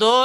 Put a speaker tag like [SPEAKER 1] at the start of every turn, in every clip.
[SPEAKER 1] 2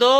[SPEAKER 1] 2